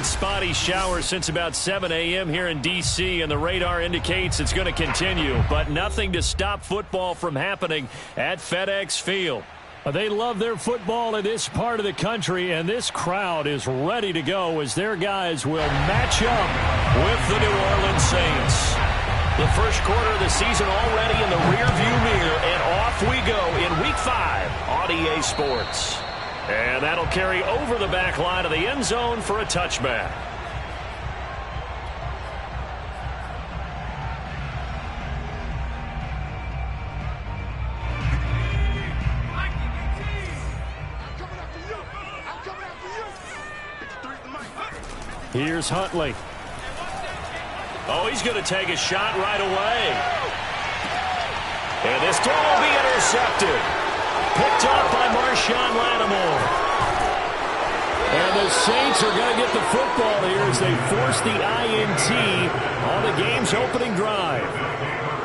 Spotty showers since about 7 a.m. here in D.C., and the radar indicates it's going to continue, but nothing to stop football from happening at FedEx Field. They love their football in this part of the country, and this crowd is ready to go as their guys will match up with the New Orleans Saints. The first quarter of the season already in the rearview mirror, and off we go in Week 5 on EA Sports. And that'll carry over the back line of the end zone for a touchback. Here's Huntley. Oh, he's going to take a shot right away. And this throw will be intercepted. Picked off by Marshawn Lattimore. And the Saints are going to get the football here as they force the INT on the game's opening drive.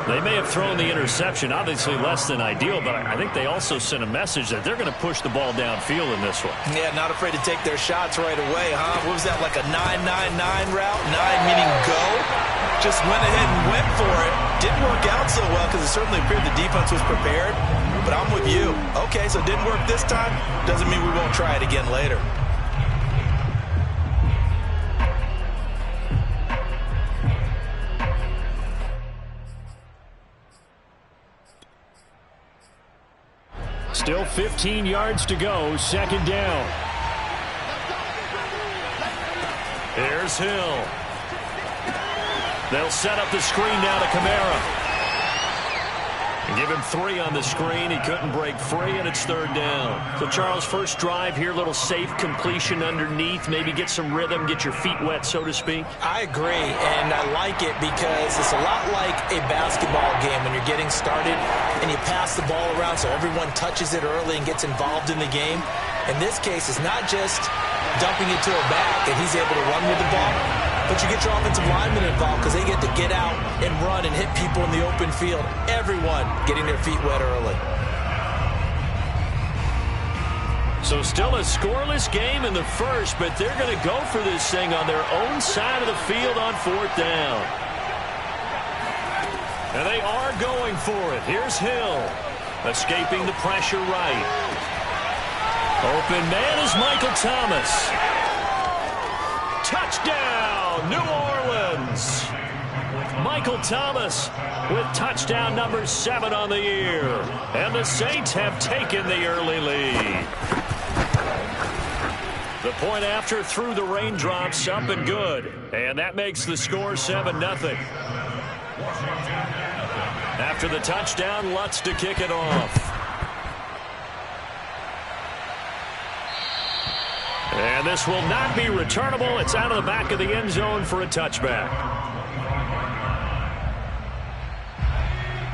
They may have thrown the interception, obviously less than ideal, but I think they also sent a message that they're going to push the ball downfield in this one. Yeah, not afraid to take their shots right away, huh? What was that, like a 9-9-9 route? 9 meaning go? Just went ahead and went for it. Didn't work out so well because it certainly appeared the defense was prepared. But I'm with you. Okay, so it didn't work this time. Doesn't mean we won't try it again later. Still 15 yards to go, second down. Here's Hill. They'll set up the screen now to Kamara. Give him 3 on the screen. He couldn't break free, and it's third down. So, Charles, first drive here, little safe completion underneath. Maybe get some rhythm, get your feet wet, so to speak. I agree, and I like it because it's a lot like a basketball game when you're getting started and you pass the ball around so everyone touches it early and gets involved in the game. In this case, it's not just dumping it to a back and he's able to run with the ball, but you get your offensive linemen involved because they get to get out and run and hit people in the open field. Everyone getting their feet wet early. So still a scoreless game in the first, but they're going to go for this thing on their own side of the field on fourth down. And they are going for it. Here's Hill, escaping the pressure right. Open man is Michael Thomas. Touchdown, New Orleans. Michael Thomas with touchdown number 7 on the year. And the Saints have taken the early lead. The point after through the raindrops, up and good. And that makes the score 7-0. After the touchdown, Lutz to kick it off. And this will not be returnable. It's out of the back of the end zone for a touchback.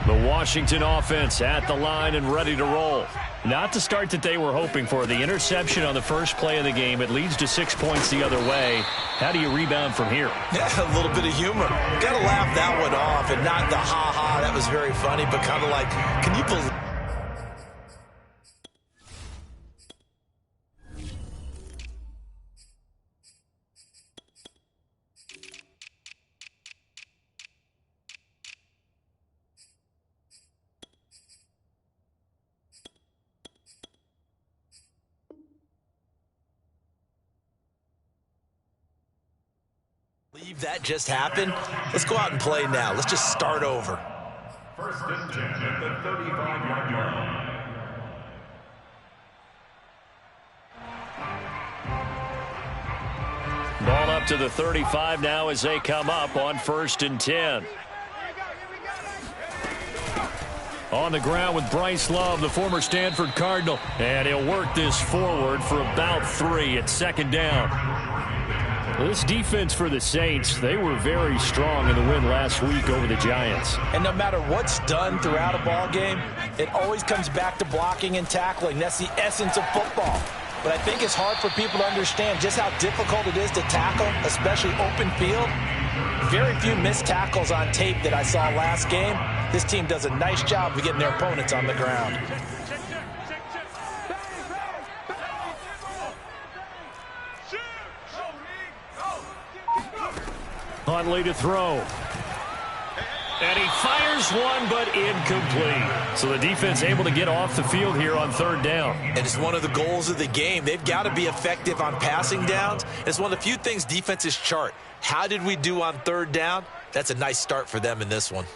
The Washington offense at the line and ready to roll. Not the start that they were hoping for. The interception on the first play of the game. It leads to 6 points the other way. How do you rebound from here? Yeah, a little bit of humor. Got to laugh that one off and not the ha-ha. That was very funny, but kind of like, can you believe... that just happened? Let's go out and play now. Let's just start over. First and 10 at the 35-yard line. Ball up to the 35 now as they come up on 1st and 10. On the ground with Bryce Love, the former Stanford Cardinal. And he'll work this forward for about 3 at second down. Well, this defense for the Saints, they were very strong in the win last week over the Giants. And no matter what's done throughout a ball game, it always comes back to blocking and tackling. That's the essence of football. think it's hard for people to understand just how difficult it is to tackle, especially open field. Very few missed tackles on tape that I saw last game. This team does a nice job of getting their opponents on the ground. Huntley to throw. And he fires one, but incomplete. So the defense able to get off the field here on third down. And it's one of the goals of the game. They've got to be effective on passing downs. It's one of the few things defenses chart. How did we do on third down? That's a nice start for them in this one.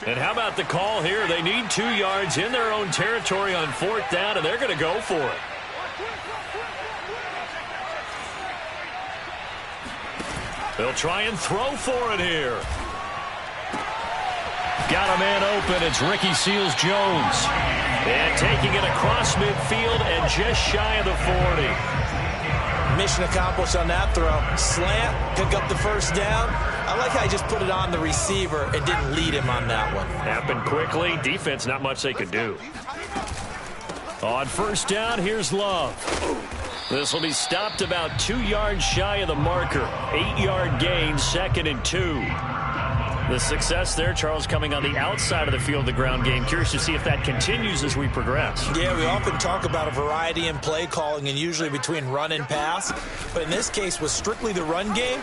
And how about the call here? They need 2 yards in their own territory on fourth down, and they're going to go for it. They'll try and throw for it here. Got a man open. It's Ricky Seals-Jones. And taking it across midfield and just shy of the 40. Mission accomplished on that throw. Slant, pick up the first down. I like how he just put it on the receiver and didn't lead him on that one. Happened quickly. Defense, not much they could do. On first down, here's Love. This will be stopped about 2 yards shy of the marker. 8-yard gain, 2nd and 2. The success there, Charles, coming on the outside of the field, the ground game. Curious to see if that continues as we progress. Yeah, we often talk about a variety in play calling and usually between run and pass. But in this case, with strictly the run game,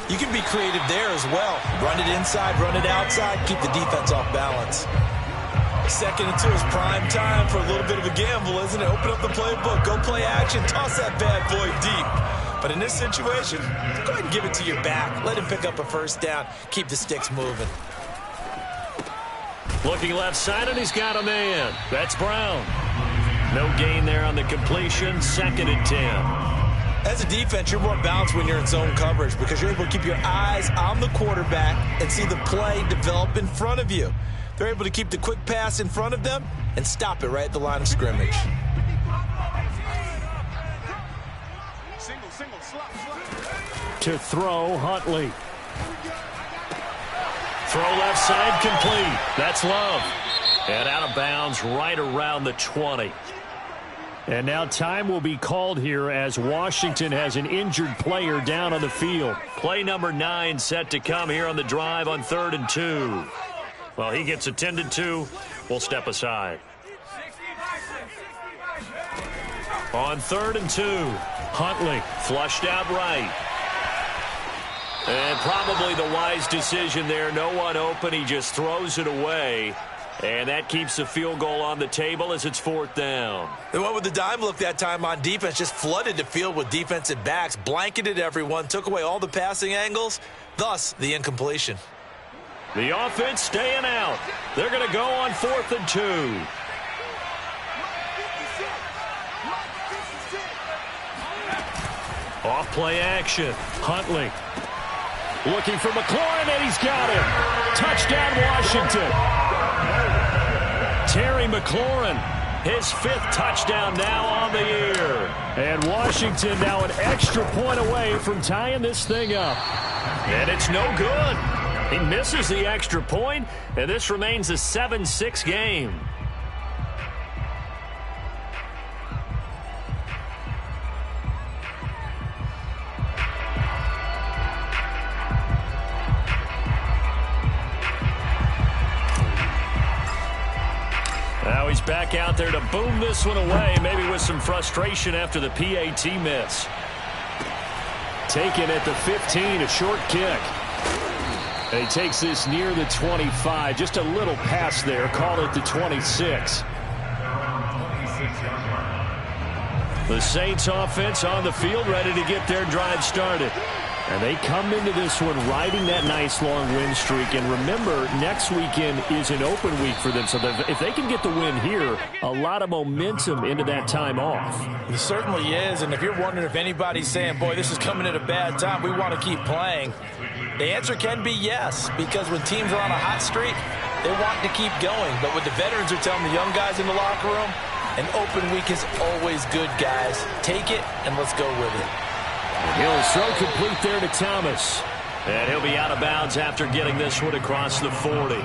you can be creative there as well. Run it inside, run it outside, keep the defense off balance. 2nd and 2 is prime time for a little bit of a gamble, isn't it? Open up the playbook, go play action, toss that bad boy deep. But in this situation, go ahead and give it to your back. Let him pick up a first down. Keep the sticks moving. Looking left side, and he's got a man. That's Brown. No gain there on the completion. 2nd and 10. As a defense, you're more balanced when you're in zone coverage because you're able to keep your eyes on the quarterback and see the play develop in front of you. They're able to keep the quick pass in front of them and stop it right at the line of scrimmage. To throw, Huntley. Throw left side, complete. That's Love. And out of bounds right around the 20. And now time will be called here as Washington has an injured player down on the field. Play number 9 set to come here on the drive on 3rd and 2. Well, he gets attended to. We'll step aside. On 3rd and 2, Huntley flushed out right. And probably the wise decision there. No one open. He just throws it away. And that keeps the field goal on the table as it's 4th down. They went with the dime look that time on defense, just flooded the field with defensive backs, blanketed everyone, took away all the passing angles, thus the incompletion. The offense staying out. They're going to go on 4th and 2. Off play action. Huntley looking for McLaurin, and he's got him. Touchdown, Washington. Terry McLaurin, his 5th touchdown now on the year. And Washington now an extra point away from tying this thing up. And it's no good. He misses the extra point, and this remains a 7-6 game. Now he's back out there to boom this one away, maybe with some frustration after the PAT miss. Taken at the 15, a short kick. And he takes this near the 25. Just a little pass there. Call it the 26. The Saints offense on the field, ready to get their drive started. And they come into this one riding that nice long win streak. And remember, next weekend is an open week for them. So if they can get the win here, a lot of momentum into that time off. It certainly is. And if you're wondering if anybody's saying, boy, this is coming at a bad time, we want to keep playing, the answer can be yes. Because when teams are on a hot streak, they want to keep going. But what the veterans are telling the young guys in the locker room, an open week is always good, guys. Take it and let's go with it. He'll throw complete there to Thomas. And he'll be out of bounds after getting this one across the 40.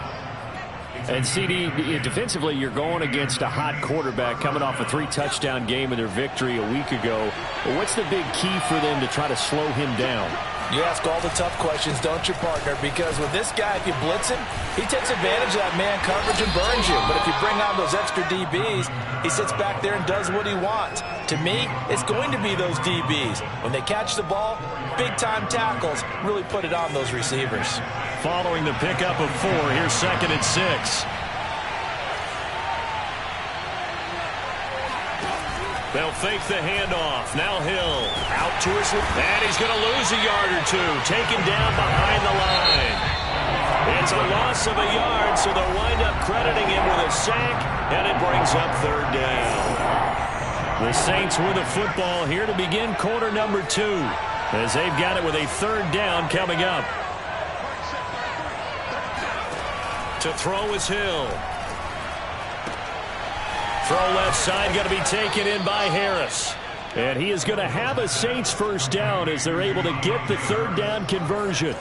And CD, defensively, you're going against a hot quarterback coming off a 3-touchdown game in their victory a week ago. But what's the big key for them to try to slow him down? You ask all the tough questions, don't you, partner? Because with this guy, if you blitz him, he takes advantage of that man coverage and burns you. But if you bring on those extra DBs, he sits back there and does what he wants. To me, it's going to be those DBs. When they catch the ball, big-time tackles really put it on those receivers. Following the pickup of 4, here's 2nd and 6. They'll fake the handoff. Now Hill out to his left. And he's going to lose a yard or two. Taken down behind the line. It's a loss of a yard, so they'll wind up crediting him with a sack, and it brings up 3rd down. The Saints with the football here to begin quarter number 2, as they've got it with a 3rd down coming up. To throw is Hill. Throw left side, going to be taken in by Harris. And he is going to have a Saints 1st down as they're able to get the 3rd down conversion.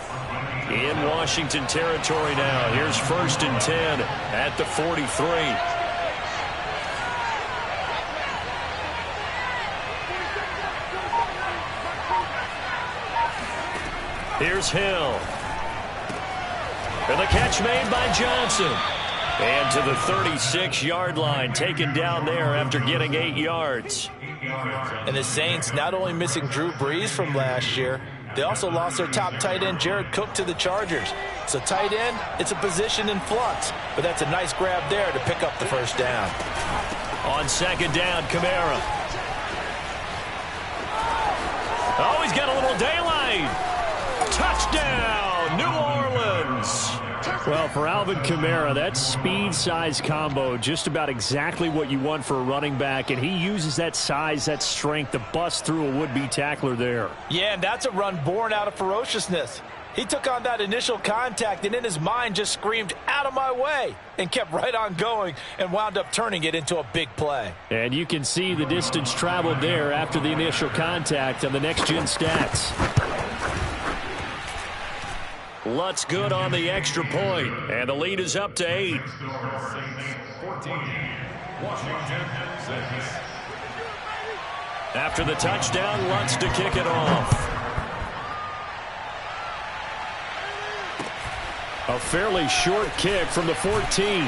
In Washington territory now. Here's 1st and 10 at the 43. Here's Hill. And the catch made by Johnson. And to the 36-yard line, taken down there after getting 8 yards. And the Saints not only missing Drew Brees from last year, they also lost their top tight end, Jared Cook, to the Chargers. So tight end, it's a position in flux. But that's a nice grab there to pick up the 1st down. On 2nd down, Kamara. Oh, he's got a little daylight. Touchdown, New Orleans. Well, for Alvin Kamara, that speed-size combo, just about exactly what you want for a running back, and he uses that size, that strength to bust through a would-be tackler there. Yeah, and that's a run born out of ferociousness. He took on that initial contact and in his mind just screamed, "Out of my way," and kept right on going and wound up turning it into a big play. And you can see the distance traveled there after the initial contact on the next-gen stats. Lutz good on the extra point, and the lead is up to 8. After the touchdown, Lutz to kick it off. A fairly short kick from the 14.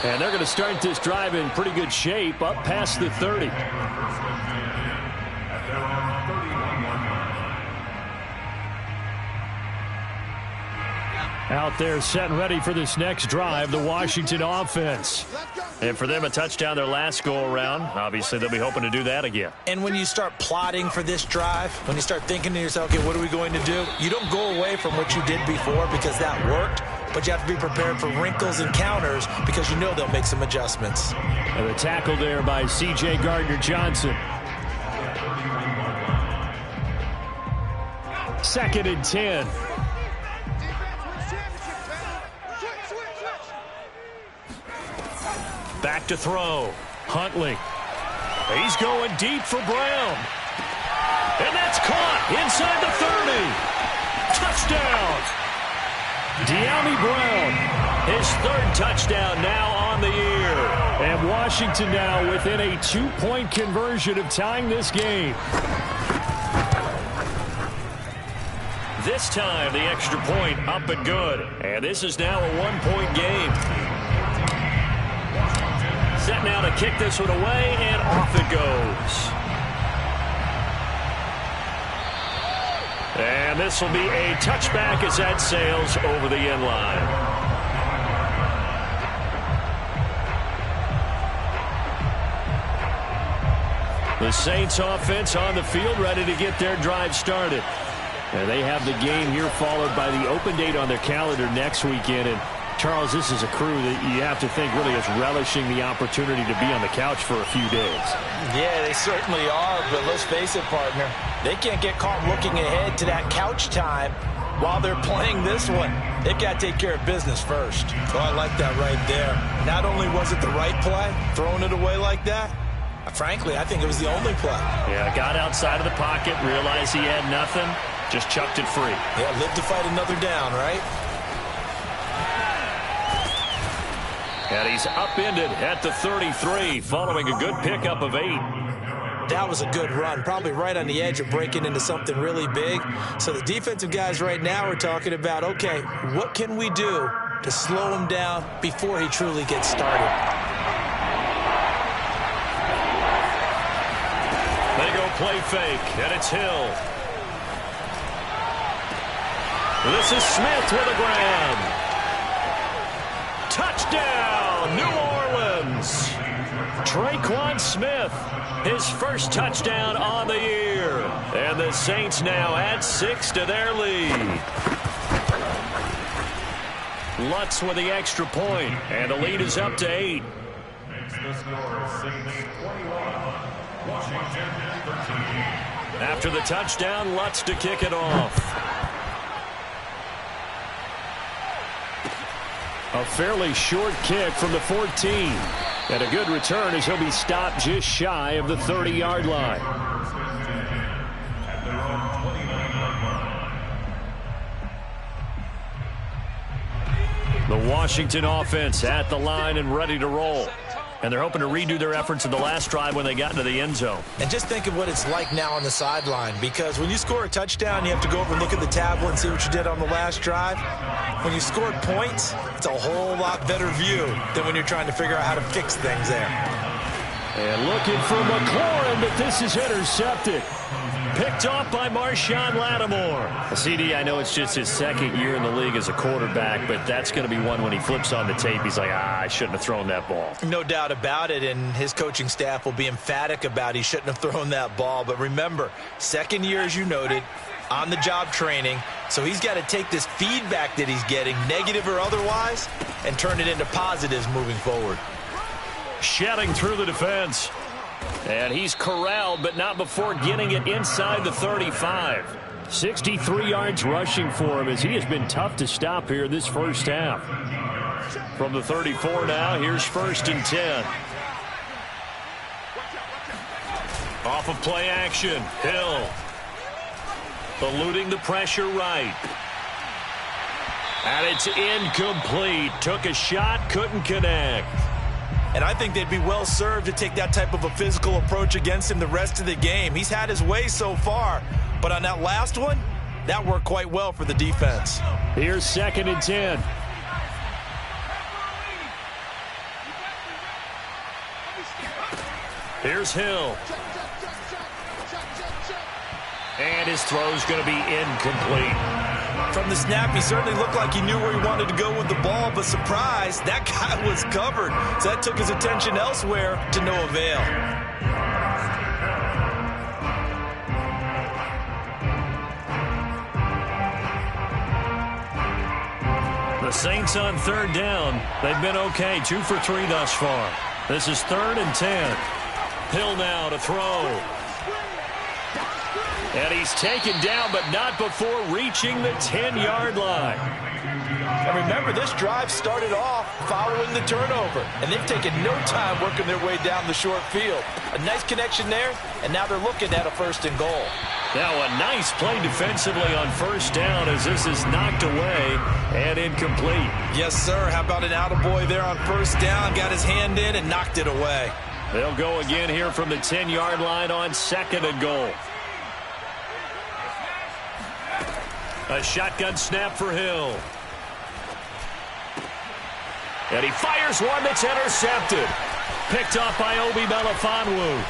And they're going to start this drive in pretty good shape up past the 30. Out there set and ready for this next drive, the Washington offense. And for them, a touchdown their last go-around. Obviously, they'll be hoping to do that again. And when you start plotting for this drive, when you start thinking to yourself, okay, what are we going to do? You don't go away from what you did before because that worked, but you have to be prepared for wrinkles and counters because you know they'll make some adjustments. And the tackle there by C.J. Gardner-Johnson. 2nd and 10. Back to throw. Huntley. He's going deep for Brown. And that's caught inside the 30. Touchdown. De'Ami Brown. His 3rd touchdown now on the year. And Washington now within a 2-point conversion of tying this game. This time the extra point up and good. And this is now a 1-point game. Set now to kick this one away, and off it goes. And this will be a touchback as that sails over the end line. The Saints offense on the field ready to get their drive started. And they have the game here followed by the open date on their calendar next weekend. And Charles, this is a crew that you have to think really is relishing the opportunity to be on the couch for a few days. Yeah, they certainly are, but let's face it, partner. They can't get caught looking ahead to that couch time while they're playing this one. They've got to take care of business first. Oh, I like that right there. Not only was it the right play, throwing it away like that, I Frankly, I think it was the only play. Yeah, got outside of the pocket, realized he had nothing, just chucked it free. Yeah, live to fight another down, right? And he's upended at the 33, following a good pickup of 8. That was a good run, probably right on the edge of breaking into something really big. So the defensive guys right now are talking about, okay, what can we do to slow him down before he truly gets started? They go play fake, and it's Hill. This is Smith with a grab. Touchdown, New Orleans. Traquan Smith, his first touchdown on the year. And the Saints now add 6 to their lead. Lutz with the extra point, and the lead is up to 8. After the touchdown, Lutz to kick it off. A fairly short kick from the 14. And a good return as he'll be stopped just shy of the 30-yard line. The Washington offense at the line and ready to roll. And they're hoping to redo their efforts in the last drive when they got into the end zone. And just think of what it's like now on the sideline, because when you score a touchdown, you have to go over and look at the tablet and see what you did on the last drive. When you scored points, it's a whole lot better view than when you're trying to figure out how to fix things there. And looking for McLaurin, but this is intercepted. Picked off by Marshawn Lattimore. CD, I know it's just his second year in the league as a quarterback, but that's going to be one when he flips on the tape. He's like, I shouldn't have thrown that ball. No doubt about it, and his coaching staff will be emphatic about he shouldn't have thrown that ball. But remember, second year, as you noted, on-the-job training, so he's got to take this feedback that he's getting, negative or otherwise, and turn it into positives moving forward. Shedding through the defense. And he's corralled, but not before getting it inside the 35. 63 yards rushing for him as he has been tough to stop here this first half. From the 34 now, here's 1st and 10. Off of play action, Hill. Eluding the pressure right. And it's incomplete. Took a shot, couldn't connect. And I think they'd be well served to take that type of a physical approach against him the rest of the game. He's had his way so far, but on that last one, that worked quite well for the defense. Here's 2nd and 10. Here's Hill. And his throw's going to be incomplete. From the snap, he certainly looked like he knew where he wanted to go with the ball, but surprise, that guy was covered. So that took his attention elsewhere to no avail. The Saints on 3rd down. They've been okay, 2 for 3 thus far. This is 3rd and 10. Hill now to throw. And he's taken down, but not before reaching the 10-yard line. And remember, this drive started off following the turnover, and they've taken no time working their way down the short field. A nice connection there, and now they're looking at a 1st and goal. Now a nice play defensively on 1st down as this is knocked away and incomplete. Yes, sir. How about an attaboy there on 1st down? Got his hand in and knocked it away. They'll go again here from the 10-yard line on 2nd and goal. A shotgun snap for Hill. And he fires one that's intercepted. Picked off by Obi Melifonwu.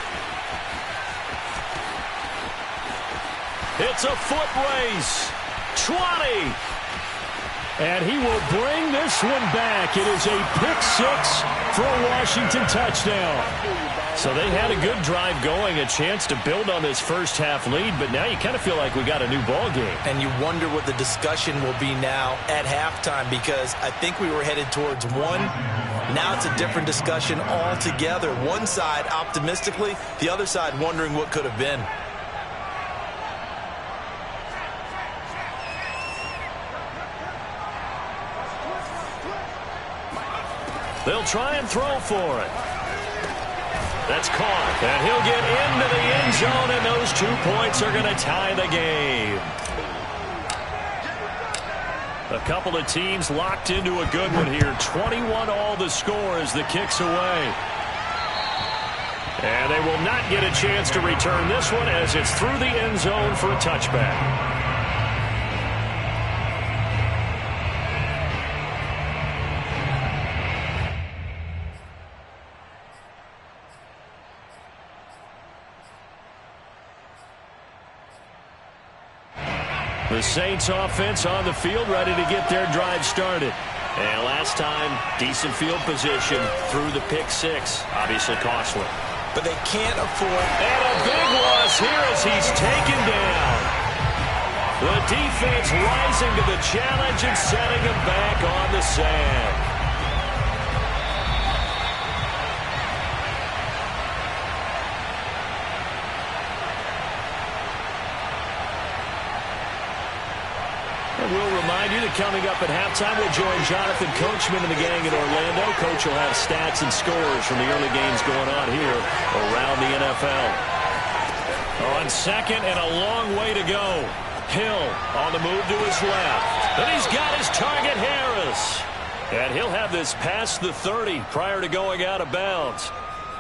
It's a foot race. 20. And he will bring this one back. It is a pick 6 for a Washington touchdown. So they had a good drive going, a chance to build on this first half lead, but now you kind of feel like we got a new ball game. And you wonder what the discussion will be now at halftime, because I think we were headed towards one. Now it's a different discussion altogether. One side optimistically, the other side wondering what could have been. They'll try and throw for it. That's caught. And he'll get into the end zone, and those 2 points are going to tie the game. A couple of teams locked into a good one here. 21 all the score as the kick's away. And they will not get a chance to return this one as it's through the end zone for a touchback. The Saints offense on the field, ready to get their drive started. And last time, decent field position through the pick six. Obviously costly. But they can't afford. And a big loss here as he's taken down. The defense rising to the challenge and setting him back on the sand. We'll remind you that coming up at halftime, we'll join Jonathan Coachman and the gang in Orlando. Coach will have stats and scores from the early games going on here around the NFL. On second and a long way to go. Hill on the move to his left. And he's got his target, Harris. And he'll have this past the 30 prior to going out of bounds.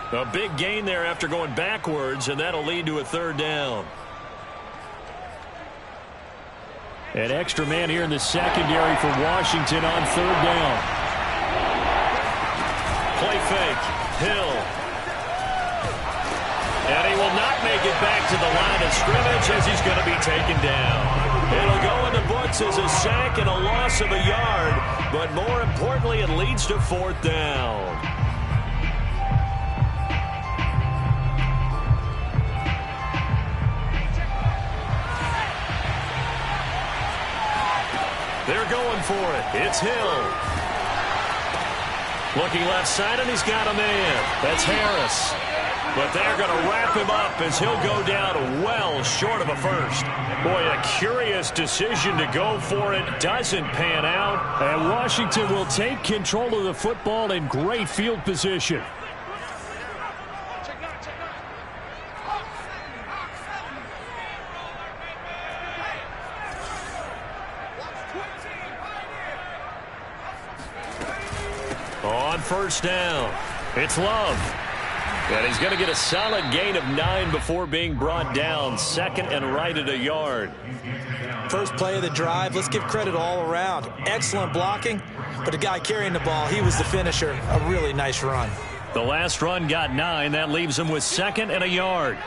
A big gain there after going backwards, and that'll lead to a third down. An extra man here in the secondary for Washington on third down. Play fake. Hill. And he will not make it back to the line of scrimmage as he's going to be taken down. It'll go in the books as a sack and a loss of a yard, but more importantly, it leads to fourth down. They're going for it. It's Hill. Looking left side, and he's got a man. That's Harris. But they're going to wrap him up as he'll go down well short of a first. Boy, a curious decision to go for it. Doesn't pan out. And Washington will take control of the football in great field position. On first down, it's Love. And he's going to get a solid gain of 9 before being brought down. Second and right at a yard. First play of the drive, let's give credit all around. Excellent blocking, but the guy carrying the ball, he was the finisher. A really nice run. The last run got 9. That leaves him with second and a yard.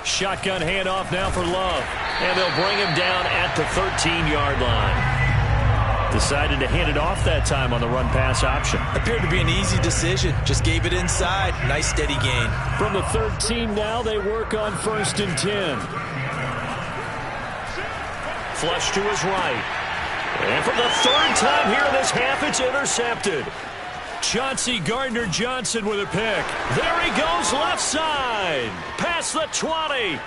Shotgun handoff now for Love. And they'll bring him down at the 13-yard line. Decided to hand it off that time on the run-pass option. Appeared to be an easy decision. Just gave it inside. Nice steady gain. From the 13 now, they work on first and 10. Flush to his right. And for the third time here in this half, it's intercepted. Chauncey Gardner-Johnson with a pick. There he goes left side. Past the 20.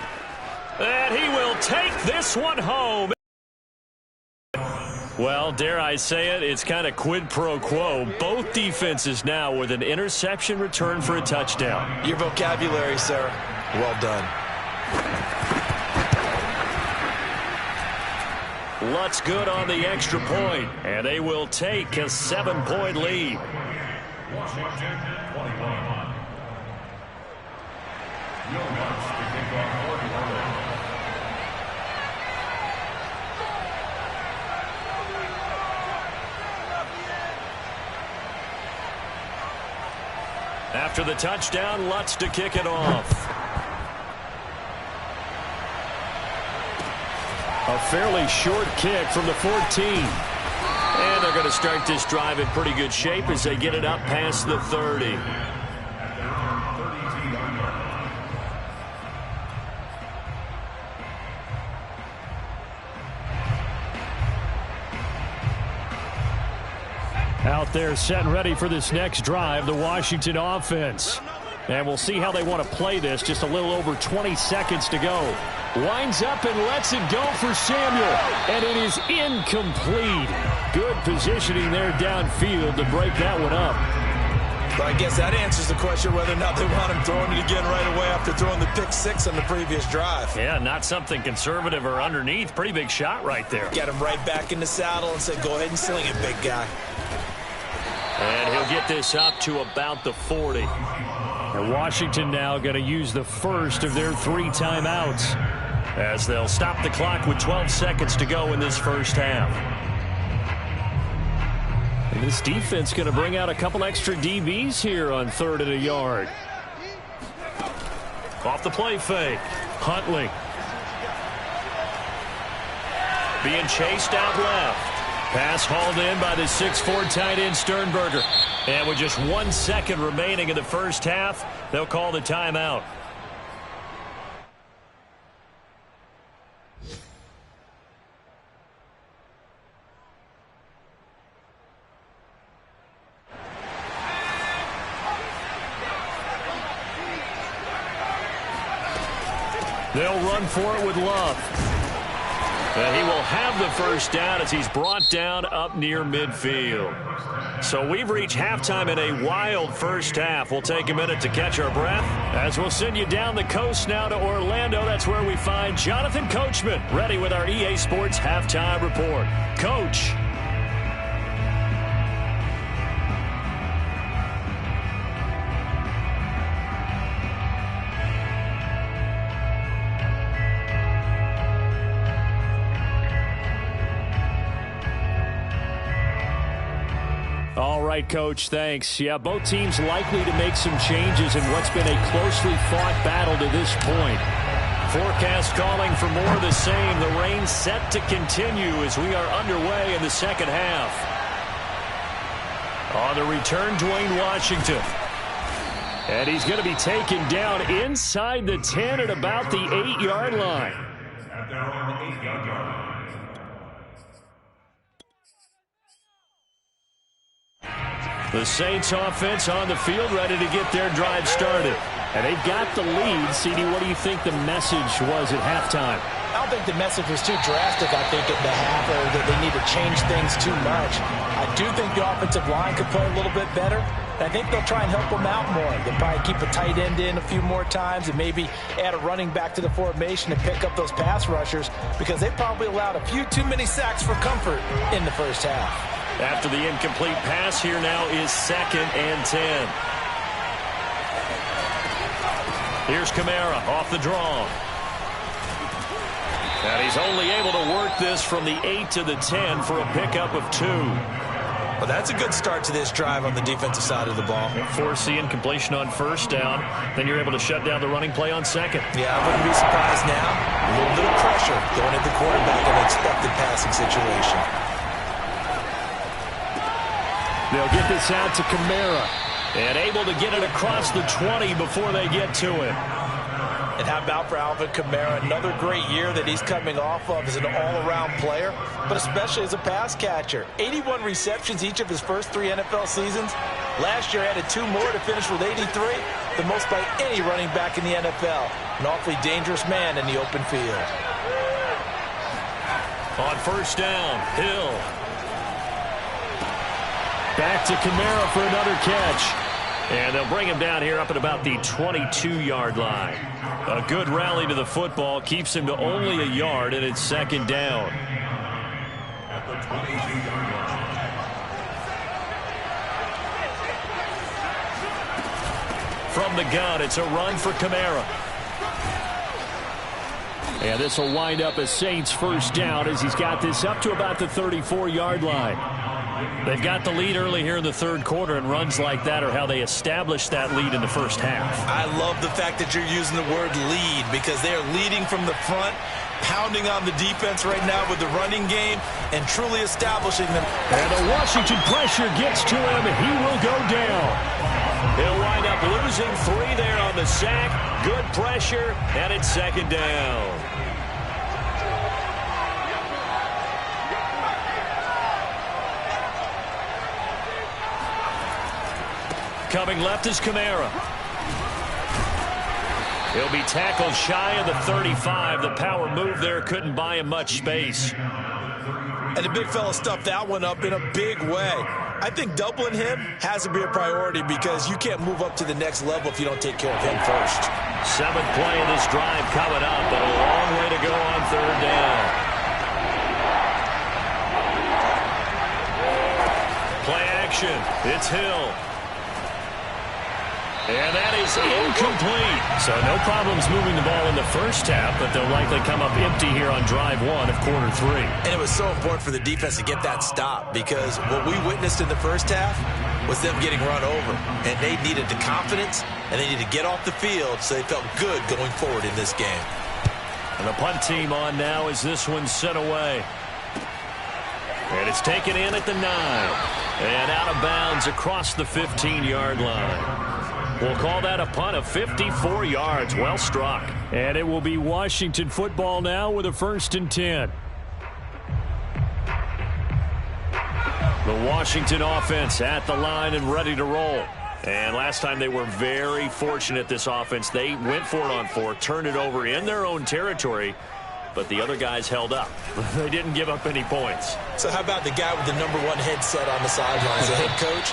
And he will take this one home. Well, dare I say it, it's kind of quid pro quo. Both defenses now with an interception return for a touchdown. Your vocabulary, sir. Well done. Lutz good on the extra point, and they will take a 7-point lead. Washington 21. After the touchdown, Lutz to kick it off. A fairly short kick from the 14. And they're going to start this drive in pretty good shape as they get it up past the 30. Out there set and ready for this next drive, the Washington offense. And we'll see how they want to play this. Just a little over 20 seconds to go. Winds up and lets it go for Samuel. And it is incomplete. Good positioning there downfield to break that one up. But I guess that answers the question whether or not they want him throwing it again right away after throwing the pick six on the previous drive. Yeah, not something conservative or underneath. Pretty big shot right there. Get him right back in the saddle and said, go ahead and sling it, big guy. And he'll get this up to about the 40. And Washington now going to use the first of their 3 timeouts as they'll stop the clock with 12 seconds to go in this first half. And this defense going to bring out a couple extra DBs here on 3rd and a yard. Off the play fake. Huntley. Being chased out left. Pass hauled in by the 6'4" tight end Sternberger. And with just 1 second remaining in the first half, they'll call the timeout. They'll run for it with Love. And he will have the first down as he's brought down up near midfield. So we've reached halftime in a wild first half. We'll take a minute to catch our breath as we'll send you down the coast now to Orlando. That's where we find Jonathan Coachman ready with our EA Sports Halftime Report. Coach. All right, Coach, thanks. Yeah, both teams likely to make some changes in what's been a closely fought battle to this point. Forecast calling for more of the same. The rain set to continue as we are underway in the second half. On the return, Dwayne Washington. And he's going to be taken down inside the 10 at about the 8-yard line. At their own 8-yard line. The Saints offense on the field ready to get their drive started. And they've got the lead. CD, what do you think the message was at halftime? I don't think the message was too drastic, I think, at the half, or that they need to change things too much. I do think the offensive line could play a little bit better. I think they'll try and help them out more. They'll probably keep a tight end in a few more times and maybe add a running back to the formation and pick up those pass rushers because they probably allowed a few too many sacks for comfort in the first half. After the incomplete pass, here now is 2nd and 10. Here's Kamara off the draw. And he's only able to work this from the 8 to the 10 for a pickup of 2. Well, that's a good start to this drive on the defensive side of the ball. Force the incompletion on first down. Then you're able to shut down the running play on second. Yeah, I wouldn't be surprised now. A little bit of pressure going at the quarterback in an expected passing situation. They'll get this out to Kamara. And able to get it across the 20 before they get to him. And how about for Alvin Kamara? Another great year that he's coming off of as an all-around player, but especially as a pass catcher. 81 receptions each of his first 3 NFL seasons. Last year added 2 more to finish with 83, the most by any running back in the NFL. An awfully dangerous man in the open field. On first down, Hill. Back to Kamara for another catch. And they'll bring him down here up at about the 22-yard line. A good rally to the football keeps him to only a yard, and it's 2nd down. At the 22-yard line. From the gun, it's a run for Kamara. And this will wind up a Saints first down as he's got this up to about the 34-yard line. They've got the lead early here in the 3rd quarter, and runs like that are how they establish that lead in the first half. I love the fact that you're using the word lead because they are leading from the front, pounding on the defense right now with the running game, and truly establishing them. And the Washington pressure gets to him, and he will go down. He'll wind up losing 3 there on the sack. Good pressure, and it's 2nd down. Coming left is Kamara. He'll be tackled shy of the 35. The power move there couldn't buy him much space. And the big fella stuffed that one up in a big way. I think doubling him has to be a priority because you can't move up to the next level if you don't take care of him first. 7th play of this drive coming up, but a long way to go on 3rd down. Play action. It's Hill. And that is incomplete. So no problems moving the ball in the first half, but they'll likely come up empty here on drive 1 of quarter 3. And it was so important for the defense to get that stop because what we witnessed in the first half was them getting run over. And they needed the confidence, and they needed to get off the field so they felt good going forward in this game. And the punt team on now as this one's sent away. And it's taken in at the 9. And out of bounds across the 15-yard line. We'll call that a punt of 54 yards. Well struck. And it will be Washington football now with a 1st and 10. The Washington offense at the line and ready to roll. And last time they were very fortunate, this offense. They went for it on 4, turned it over in their own territory, but the other guys held up. They didn't give up any points. So how about the guy with the number 1 headset on the sidelines, the head coach?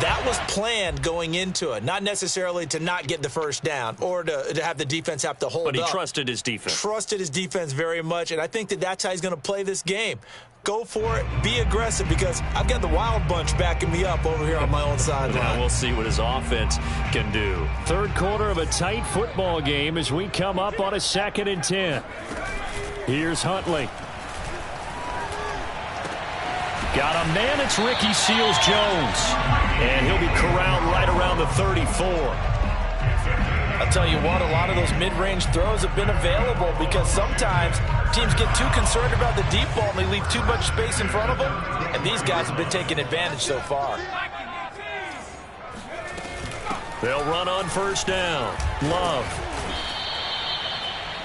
That was planned going into it, not necessarily to not get the first down or to have the defense have to hold up. But he trusted his defense. Trusted his defense very much, and I think that's how he's going to play this game. Go for it. Be aggressive because I've got the wild bunch backing me up over here on my own sideline. Now we'll see what his offense can do. 3rd quarter of a tight football game as we come up on a 2nd and 10. Here's Huntley. Got a man, it's Ricky Seals-Jones. And he'll be corralled right around the 34. I'll tell you what, a lot of those mid-range throws have been available because sometimes teams get too concerned about the deep ball and they leave too much space in front of them. And these guys have been taking advantage so far. They'll run on 1st down. Love.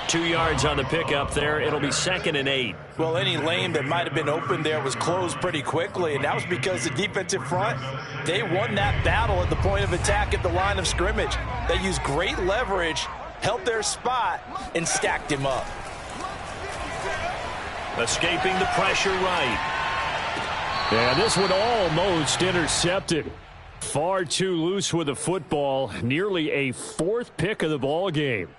2 yards on the pickup there. It'll be 2nd and 8. Well, any lane that might have been open there was closed pretty quickly, and that was because the defensive front, they won that battle at the point of attack at the line of scrimmage. They used great leverage, held their spot, and stacked him up. Escaping the pressure right. And this one almost intercepted. Far too loose with the football. Nearly a 4th pick of the ball game.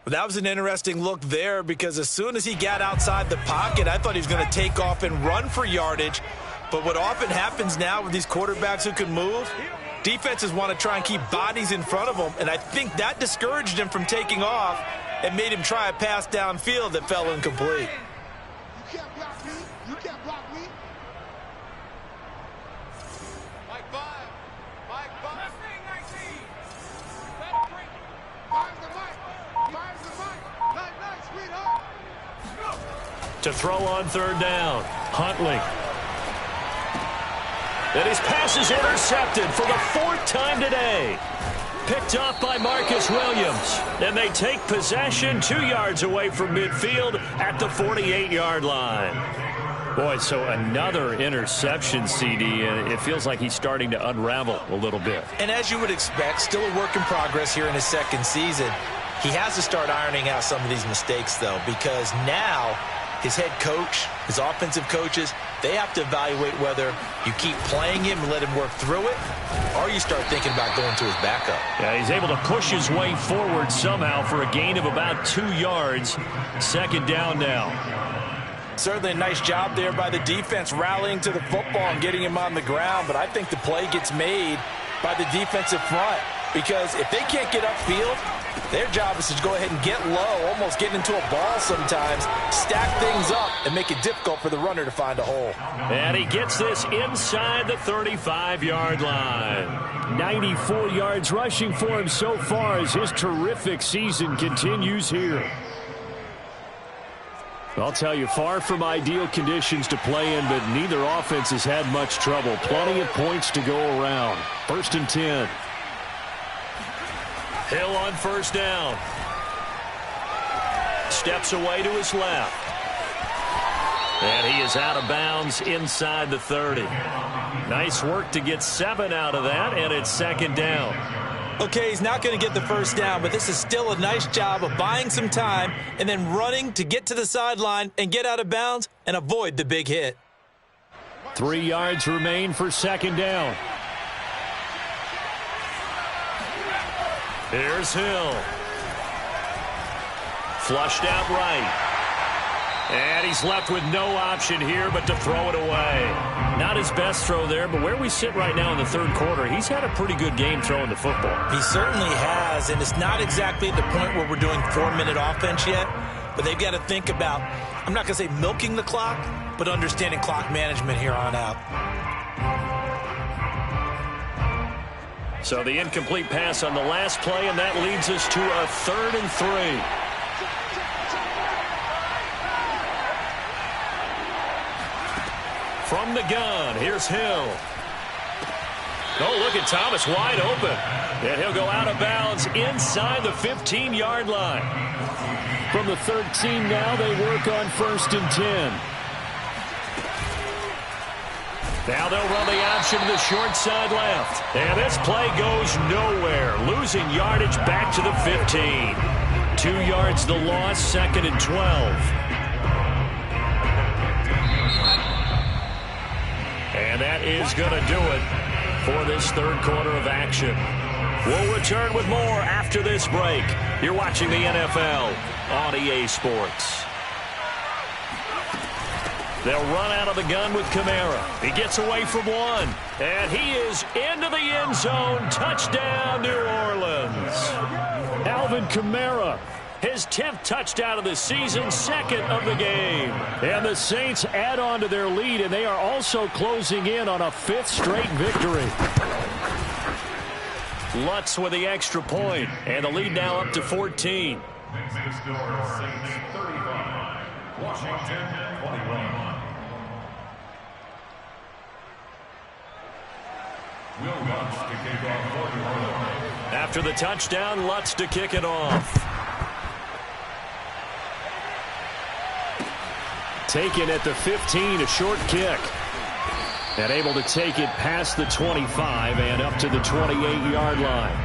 That was an interesting look there because as soon as he got outside the pocket, I thought he was going to take off and run for yardage. But what often happens now with these quarterbacks who can move, defenses want to try and keep bodies in front of them, and I think that discouraged him from taking off and made him try a pass downfield that fell incomplete. You can't block me. You can't block me. Mike 5. Mike 5. To throw on 3rd down. Huntley. And his pass is intercepted for the 4th time today. Picked off by Marcus Williams. And they take possession 2 yards away from midfield at the 48-yard line. Boy, so another interception, CD, and it feels like he's starting to unravel a little bit. And as you would expect, still a work in progress here in his 2nd season. He has to start ironing out some of these mistakes, though, because now his head coach, his offensive coaches, they have to evaluate whether you keep playing him and let him work through it, or you start thinking about going to his backup. Yeah, he's able to push his way forward somehow for a gain of about 2 yards. 2nd down now. Certainly a nice job there by the defense rallying to the football and getting him on the ground, but I think the play gets made by the defensive front because if they can't get upfield, their job is to go ahead and get low, almost getting into a ball sometimes, stack things up, and make it difficult for the runner to find a hole. And he gets this inside the 35-yard line. 94 yards rushing for him so far as his terrific season continues here. I'll tell you, far from ideal conditions to play in, but neither offense has had much trouble. Plenty of points to go around. 1st and 10. Hill on 1st down. Steps away to his left. And he is out of bounds inside the 30. Nice work to get 7 out of that, and it's 2nd down. Okay, he's not going to get the 1st down, but this is still a nice job of buying some time and then running to get to the sideline and get out of bounds and avoid the big hit. 3 yards remain for second down. Here's Hill. Flushed out right. And he's left with no option here but to throw it away. Not his best throw there, but where we sit right now in the third quarter, he's had a pretty good game throwing the football. He certainly has, and it's not exactly at the point where we're doing 4-minute offense yet, but they've got to think about, I'm not going to say milking the clock, but understanding clock management here on out. So the incomplete pass on the last play, and that leads us to a 3rd and 3. From the gun, here's Hill. Oh, look at Thomas wide open. And he'll go out of bounds inside the 15-yard line. From the 13 now, they work on 1st and 10. Now they'll run the option to the short side left. And this play goes nowhere. Losing yardage back to the 15. 2 yards the loss, 2nd and 12. And that is going to do it for this third quarter of action. We'll return with more after this break. You're watching the NFL on EA Sports. They'll run out of the gun with Kamara. He gets away from one. And he is into the end zone. Touchdown, New Orleans. Alvin Kamara. His 10th touchdown of the season, 2nd of the game. And the Saints add on to their lead, and they are also closing in on a 5th straight victory. Lutz with the extra point, and the lead now up to 14. Next score, Saints 35, Washington 21. Will Lutz to kick off for New Orleans. After the touchdown, Lutz to kick it off. Taken at the 15, a short kick. And able to take it past the 25 and up to the 28-yard line.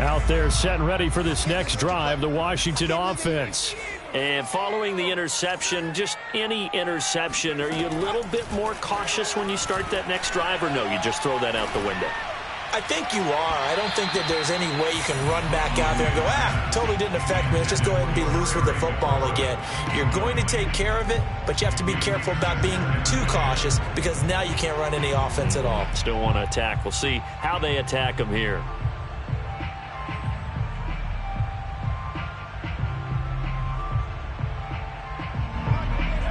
Out there set and ready for this next drive, the Washington offense. And following the interception, just any interception, are you a little bit more cautious when you start that next drive, or no, you just throw that out the window? I think you are. I don't think that there's any way you can run back out there and go, totally didn't affect me. Let's just go ahead and be loose with the football again. You're going to take care of it, but you have to be careful about being too cautious because now you can't run any offense at all. Still want to attack. We'll see how they attack them here.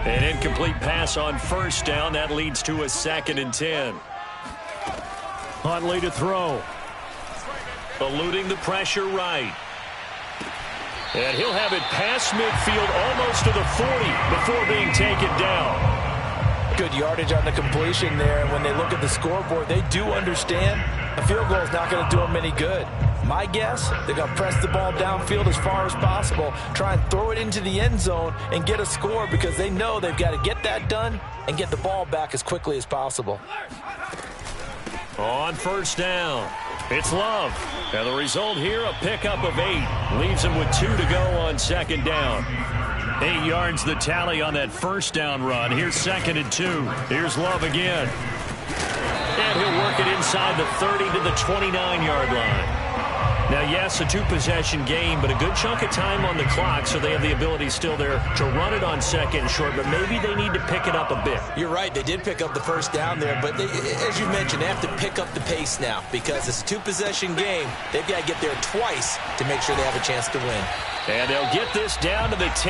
An incomplete pass on 1st down. That leads to a 2nd and 10. Huntley to throw. Eluding the pressure right. And he'll have it past midfield almost to the 40 before being taken down. Good yardage on the completion there. And when they look at the scoreboard, they do understand a field goal is not going to do them any good. My guess, they're going to press the ball downfield as far as possible, try and throw it into the end zone and get a score because they know they've got to get that done and get the ball back as quickly as possible. On 1st down, it's Love. And the result here, a pickup of 8. Leaves him with 2 to go on 2nd down. 8 yards the tally on that 1st down run. Here's 2nd and 2. Here's Love again. And he'll work it inside the 30 to the 29-yard line. Now, yes, a 2-possession game, but a good chunk of time on the clock, so they have the ability still there to run it on 2nd and short, but maybe they need to pick it up a bit. You're right. They did pick up the 1st down there, but they, as you mentioned, they have to pick up the pace now because it's a 2-possession game. They've got to get there twice to make sure they have a chance to win. And they'll get this down to the 10.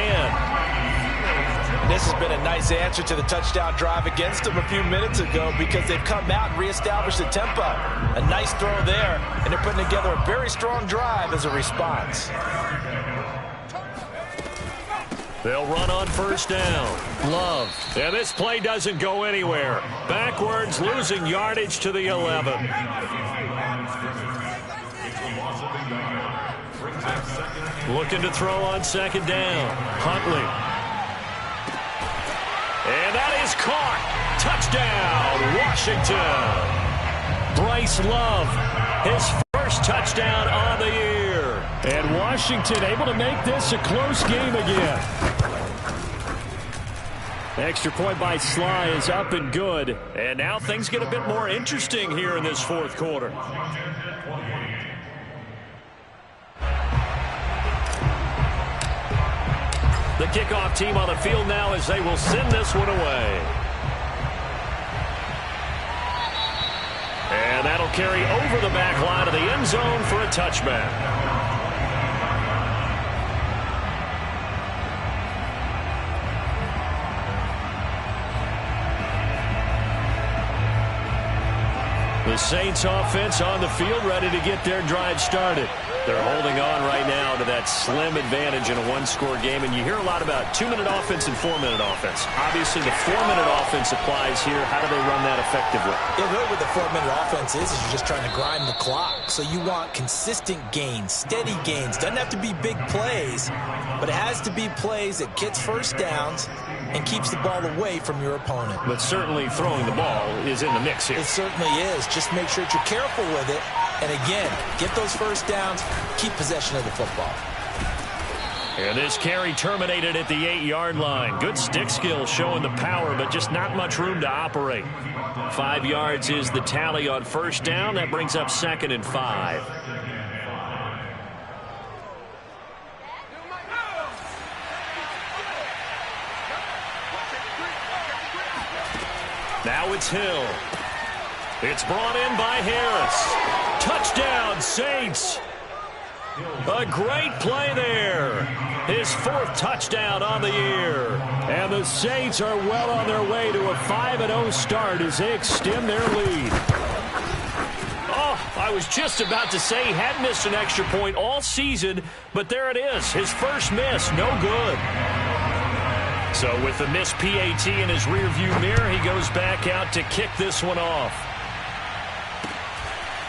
This has been a nice answer to the touchdown drive against them a few minutes ago because they've come out and reestablished the tempo. A nice throw there, and they're putting together a very strong drive as a response. They'll run on 1st down. Love. And this play doesn't go anywhere. Backwards, losing yardage to the 11. Looking to throw on 2nd down. Huntley. And that is caught. Touchdown, Washington. Bryce Love, his first touchdown on the year. And Washington able to make this a close game again. Extra point by Sly is up and good. And now things get a bit more interesting here in this fourth quarter. The kickoff team on the field now as they will send this one away. And that'll carry over the back line of the end zone for a touchback. The Saints offense on the field ready to get their drive started. They're holding on right now to that slim advantage in a one-score game. And you hear a lot about 2-minute offense and 4-minute offense. Obviously, the 4-minute offense applies here. How do they run that effectively? Yeah, really what the 4-minute offense is you're just trying to grind the clock. So you want consistent gains, steady gains. Doesn't have to be big plays, but it has to be plays that gets first downs and keeps the ball away from your opponent. But certainly throwing the ball is in the mix here. It certainly is. Just make sure that you're careful with it. And again, get those first downs, keep possession of the football. And this carry terminated at the 8-yard line. Good stick skill showing the power, but just not much room to operate. 5 yards is the tally on first down. That brings up 2nd and 5. Now it's Hill. It's brought in by Harris. Touchdown, Saints. A great play there. His 4th touchdown on the year. And the Saints are well on their way to a 5-0 start as they extend their lead. Oh, I was just about to say he hadn't missed an extra point all season, but there it is. His first miss, no good. So with the missed PAT in his rearview mirror, he goes back out to kick this one off.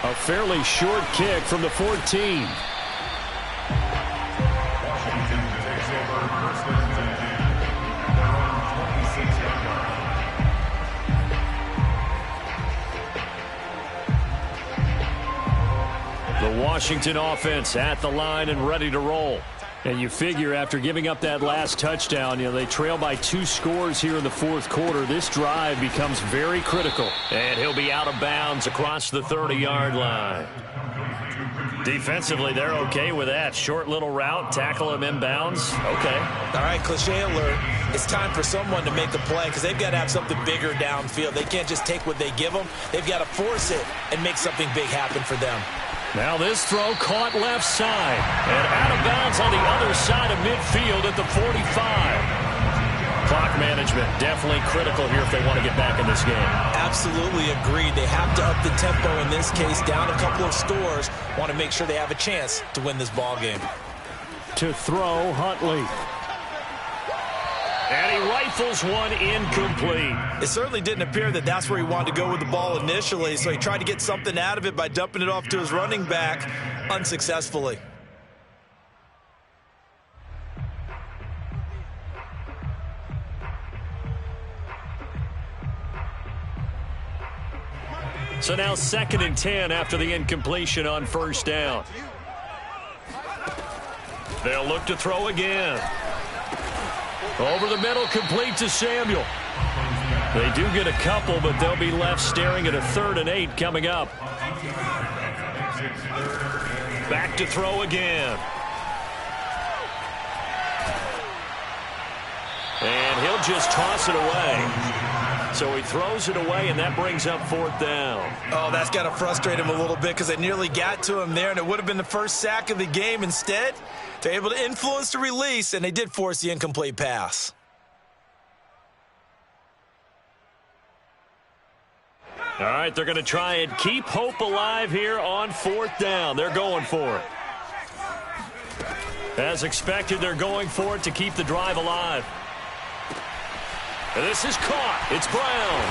A fairly short kick from the 14. Washington takes over first and 10. They're on 26-yard line. The Washington offense at the line and ready to roll. And you figure after giving up that last touchdown, they trail by 2 scores here in the fourth quarter. This drive becomes very critical. And he'll be out of bounds across the 30-yard line. Defensively, they're okay with that. Short little route, tackle him inbounds. Okay. All right, cliche alert. It's time for someone to make a play because they've got to have something bigger downfield. They can't just take what they give them. They've got to force it and make something big happen for them. Now this throw caught left side and out of bounds on the other side of midfield at the 45. Clock management definitely critical here if they want to get back in this game. Absolutely agreed. They have to up the tempo in this case, down a couple of scores. Want to make sure they have a chance to win this ball game. To throw, Huntley. And he rifles one incomplete. It certainly didn't appear that that's where he wanted to go with the ball initially, so he tried to get something out of it by dumping it off to his running back unsuccessfully. So now 2nd and 10 after the incompletion on first down. They'll look to throw again. Over the middle, complete to Samuel. They do get a couple, but they'll be left staring at a 3rd and 8 coming up. Back to throw again. And he'll just toss it away. So he throws it away, and that brings up 4th down. Oh, that's got to frustrate him a little bit because they nearly got to him there, and it would have been the first sack of the game. Instead, they're able to influence the release, and they did force the incomplete pass. All right, they're going to try and keep hope alive here on 4th down. They're going for it. As expected, they're going for it to keep the drive alive. And this is caught. It's Brown.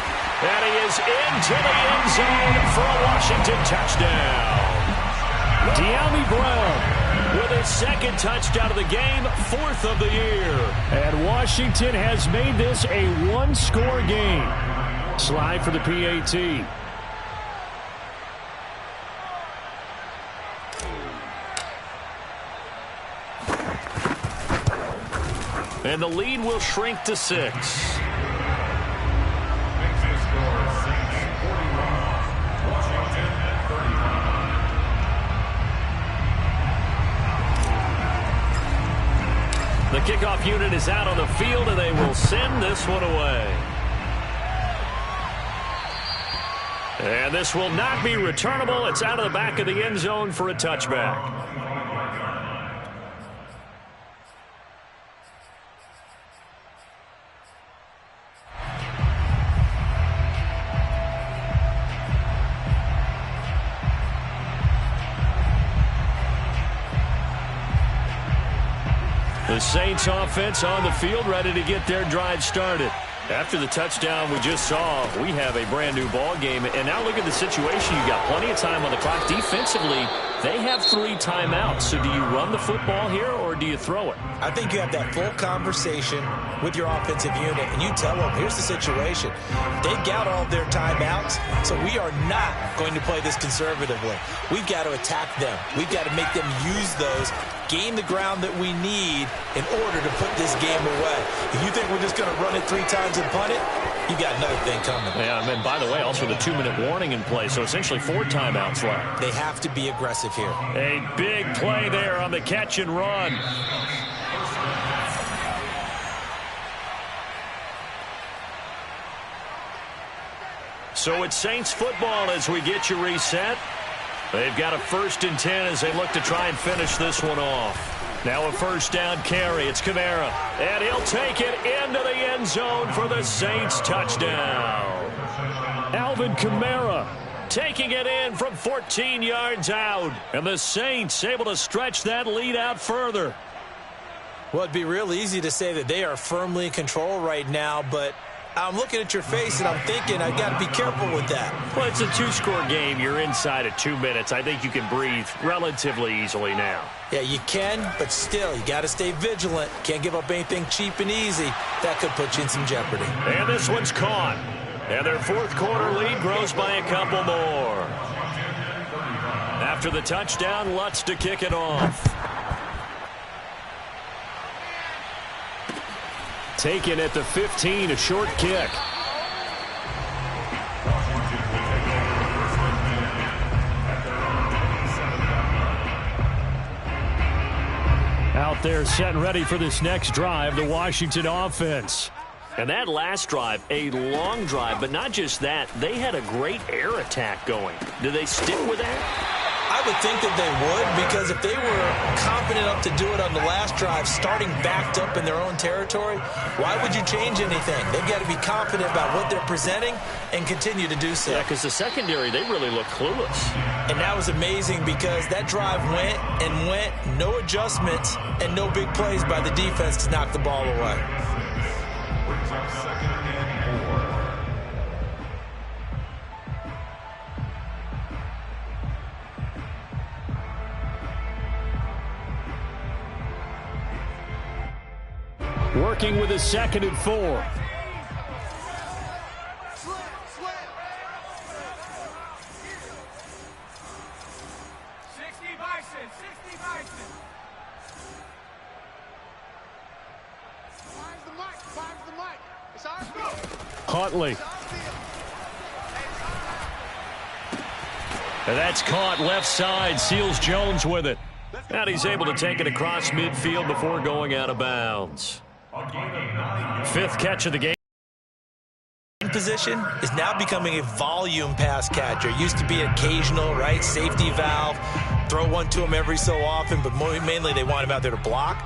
And he is into the end zone for a Washington touchdown. De'Ami Brown with his 2nd touchdown of the game, 4th of the year. And Washington has made this a 1-score game. Slide for the PAT. And the lead will shrink to 6. Makes the score Saints 41, Washington 35. The kickoff unit is out on the field, and they will send this one away. And this will not be returnable. It's out of the back of the end zone for a touchback. The Saints offense on the field, ready to get their drive started. After the touchdown we just saw, we have a brand new ball game. And now look at the situation. You got plenty of time on the clock. Defensively, they have 3 timeouts. So do you run the football here or do you throw it? I think you have that full conversation with your offensive unit, and you tell them, here's the situation. They've got all their timeouts, so we are not going to play this conservatively. We've got to attack them. We've got to make them use those, gain the ground that we need in order to put this game away. If you think we're just going to run it 3 times and punt it, you got another thing coming. Yeah, and by the way, also the 2-minute warning in play, so essentially 4 timeouts left. They have to be aggressive here. A big play there on the catch and run. So it's Saints football as we get you reset. They've got a 1st and 10 as they look to try and finish this one off. Now a 1st down carry. It's Kamara. And he'll take it into the end zone for the Saints touchdown. Alvin Kamara taking it in from 14 yards out. And the Saints able to stretch that lead out further. Well, it'd be real easy to say that they are firmly in control right now, but I'm looking at your face and I'm thinking I got to be careful with that. Well, it's a 2-score game. You're inside at 2 minutes. I think you can breathe relatively easily now. Yeah, you can, but still, you got to stay vigilant. Can't give up anything cheap and easy. That could put you in some jeopardy. And this one's caught. And their 4th quarter lead grows by a couple more. After the touchdown, Lutz to kick it off. Taken at the 15, a short kick. Out there set and ready for this next drive, the Washington offense. And that last drive, a long drive, but not just that, they had a great air attack going. Do they stick with that? I would think that they would, because if they were confident enough to do it on the last drive, starting backed up in their own territory, why would you change anything? They've got to be confident about what they're presenting and continue to do so. Yeah, because the secondary, they really look clueless. And that was amazing because that drive went and went, no adjustments, and no big plays by the defense to knock the ball away. Working with a 2nd and 4. Huntley. And that's caught left side. Seals Jones with it. And he's able to take it across midfield before going out of bounds. 5th catch of the game. Position is now becoming a volume pass catcher. Used to be occasional, right? Safety valve. Throw one to him every so often, but mainly they want him out there to block.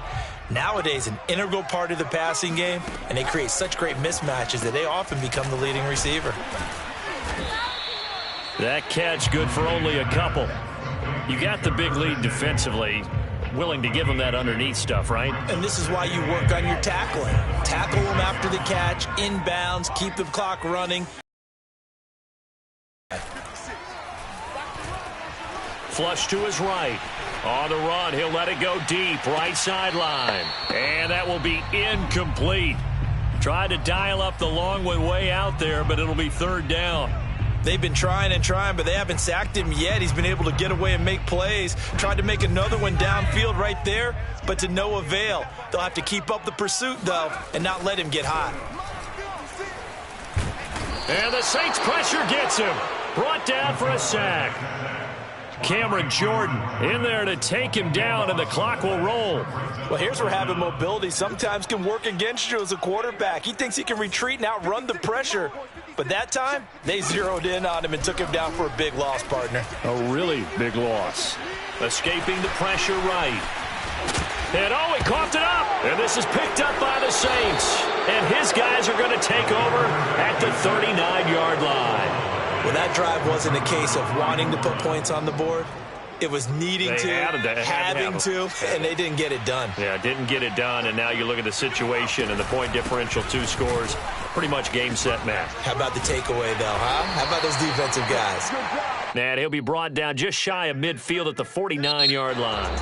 Nowadays, an integral part of the passing game, and they create such great mismatches that they often become the leading receiver. That catch good for only a couple. You got the big lead defensively. Willing to give them that underneath stuff, right? And this is why you work on your tackling. Tackle them after the catch, inbounds, keep the clock running. Flush to his right. On the run, he'll let it go deep, right sideline. And that will be incomplete. Tried to dial up the long way out there, but it'll be third down. They've been trying and trying, but they haven't sacked him yet. He's been able to get away and make plays. Tried to make another one downfield right there, but to no avail. They'll have to keep up the pursuit, though, and not let him get hot. And the Saints pressure gets him. Brought down for a sack. Cameron Jordan in there to take him down, and the clock will roll. Well, here's where having mobility sometimes can work against you as a quarterback. He thinks he can retreat and outrun the pressure. But that time, they zeroed in on him and took him down for a big loss, partner. A really big loss. Escaping the pressure right. And oh, he coughed it up. And this is picked up by the Saints. And his guys are going to take over at the 39-yard line. Well, that drive wasn't a case of wanting to put points on the board. It was needing to, having to, and they didn't get it done. Yeah, didn't get it done, and now you look at the situation and the point differential, 2 scores, pretty much game, set, match. How about the takeaway, though, huh? How about those defensive guys? And he'll be brought down just shy of midfield at the 49-yard line.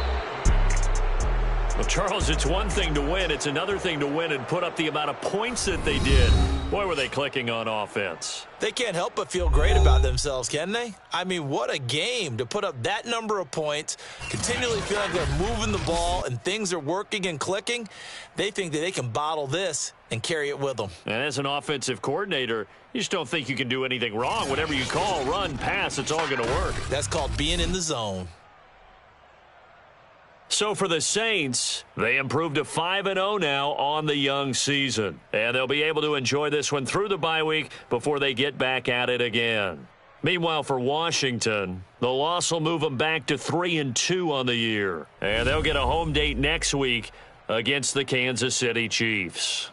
Well, Charles, it's one thing to win. It's another thing to win and put up the amount of points that they did. Boy, were they clicking on offense. They can't help but feel great about themselves, can they? I mean, what a game to put up that number of points, continually feel like they're moving the ball and things are working and clicking. They think that they can bottle this and carry it with them. And as an offensive coordinator, you just don't think you can do anything wrong. Whatever you call, run, pass, it's all going to work. That's called being in the zone. So for the Saints, they improved to 5-0 now on the young season. And they'll be able to enjoy this one through the bye week before they get back at it again. Meanwhile, for Washington, the loss will move them back to 3-2 on the year. And they'll get a home date next week against the Kansas City Chiefs.